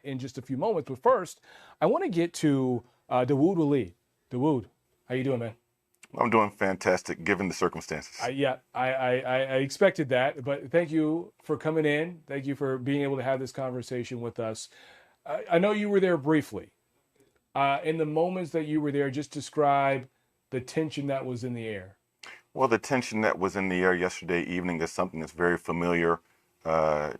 in just a few moments. But first, I want to get to Dawood Ali. Dawood, how you doing, man? I'm doing fantastic given the circumstances. I expected that, but thank you for coming in. Thank you for being able to have this conversation with us. I know you were there briefly. In the moments that you were there, just describe the tension that was in the air. Well, the tension that was in the air yesterday evening is something that's very familiar.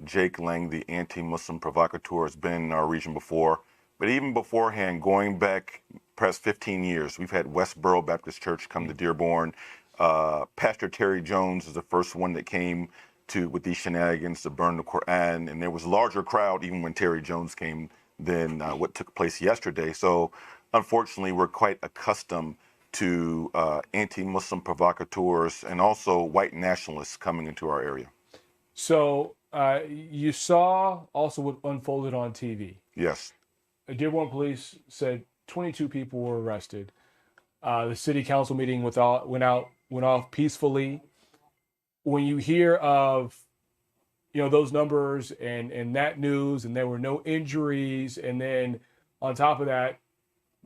Jake Lang, the anti-Muslim provocateur, has been in our region before. But even beforehand, going back perhaps 15 years, we've had Westboro Baptist Church come to Dearborn. Pastor Terry Jones is the first one that came with these shenanigans to burn the Quran, and there was a larger crowd even when Terry Jones came than what took place yesterday. So, unfortunately, we're quite accustomed to anti-Muslim provocateurs and also white nationalists coming into our area. So you saw also what unfolded on TV. Yes. Dearborn police said 22 people were arrested. The city council meeting went off peacefully. When you hear of those numbers and that news, and there were no injuries, and then on top of that,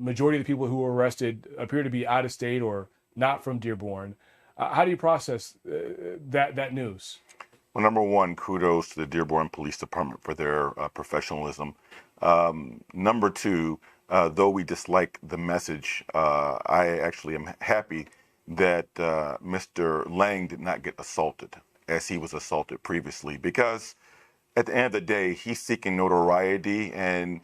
majority of the people who were arrested appear to be out of state or not from Dearborn. How do you process that news? Well, number one, kudos to the Dearborn Police Department for their professionalism. Number two, though we dislike the message, I actually am happy that Mr. Lang did not get assaulted as he was assaulted previously, because at the end of the day, he's seeking notoriety, and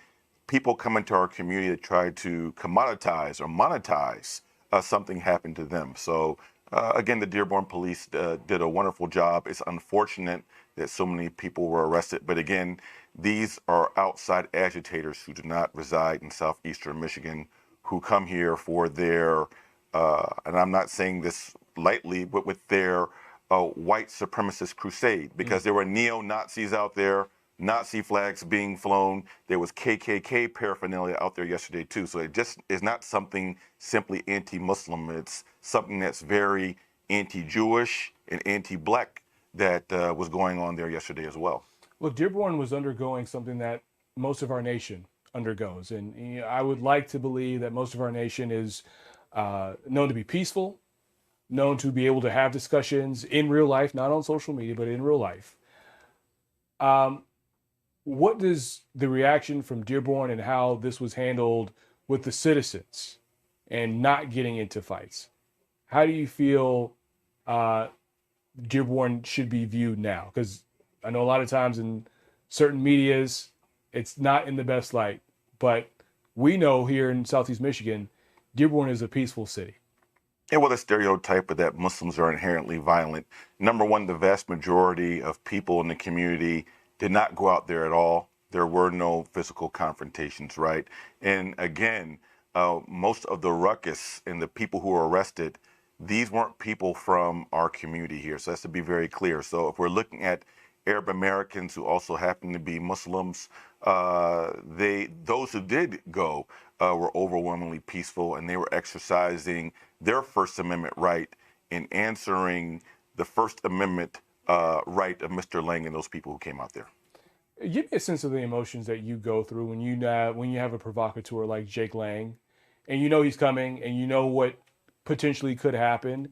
people come into our community to try to commoditize or monetize something happened to them. So again, the Dearborn police did a wonderful job. It's unfortunate that so many people were arrested, but again, these are outside agitators who do not reside in southeastern Michigan, who come here for their, and I'm not saying this lightly, but with their white supremacist crusade, because there were neo-Nazis out there, Nazi flags being flown. There was KKK paraphernalia out there yesterday too. So it just is not something simply anti-Muslim. It's something that's very anti-Jewish and anti-Black that was going on there yesterday as well. Look, Dearborn was undergoing something that most of our nation undergoes. And I would like to believe that most of our nation is known to be peaceful, known to be able to have discussions in real life, not on social media, but in real life. What does the reaction from Dearborn and how this was handled with the citizens and not getting into fights? How do you feel Dearborn should be viewed now? Because I know a lot of times in certain medias, it's not in the best light. But we know here in Southeast Michigan, Dearborn is a peaceful city. Yeah, well, the stereotype of that Muslims are inherently violent. Number one, the vast majority of people in the community did not go out there at all. There were no physical confrontations, right? And again, most of the ruckus and the people who were arrested, these weren't people from our community here. So that's to be very clear. So if we're looking at Arab Americans who also happen to be Muslims, those who did go were overwhelmingly peaceful, and they were exercising their First Amendment right in answering the First Amendment right of Mr. Lang and those people who came out there. Give me a sense of the emotions that you go through when you have a provocateur like Jake Lang, and you know he's coming, and you know what potentially could happen.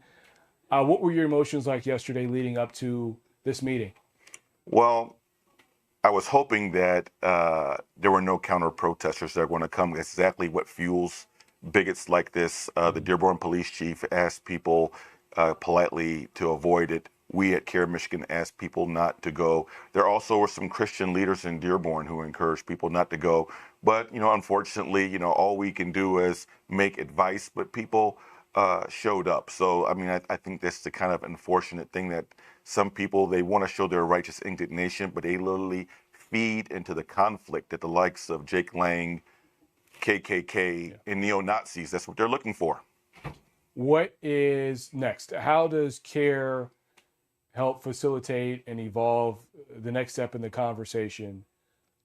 What were your emotions like yesterday leading up to this meeting? Well, I was hoping that there were no counter protesters that are going to come. That's exactly what fuels bigots like this. The Dearborn police chief asked people politely to avoid it. We at CAIR Michigan asked people not to go. There also were some Christian leaders in Dearborn who encouraged people not to go. But, unfortunately, all we can do is make advice, but people showed up. So, I mean, I think that's the kind of unfortunate thing that some people, they want to show their righteous indignation, but they literally feed into the conflict that the likes of Jake Lang, KKK, and neo-Nazis, that's what they're looking for. What is next? How does CAIR help facilitate and evolve the next step in the conversation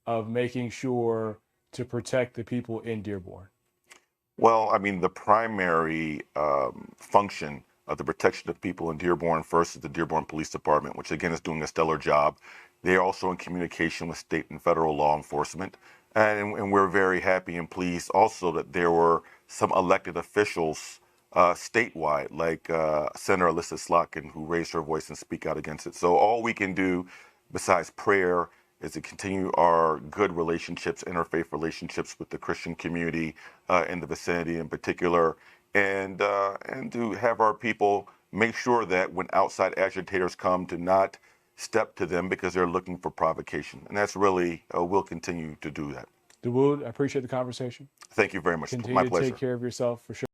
of making sure to protect the people in Dearborn? Well, I mean, the primary function of the protection of people in Dearborn first is the Dearborn Police Department, which again is doing a stellar job. They are also in communication with state and federal law enforcement. And we're very happy and pleased also that there were some elected officials statewide, like Senator Alyssa Slotkin, who raised her voice and speak out against it. So all we can do besides prayer is to continue our good relationships, interfaith relationships with the Christian community in the vicinity in particular, and to have our people make sure that when outside agitators come, to not step to them because they're looking for provocation. And that's really, we'll continue to do that. DeWood, I appreciate the conversation. Thank you very much. Continue My to pleasure. take care of yourself for sure.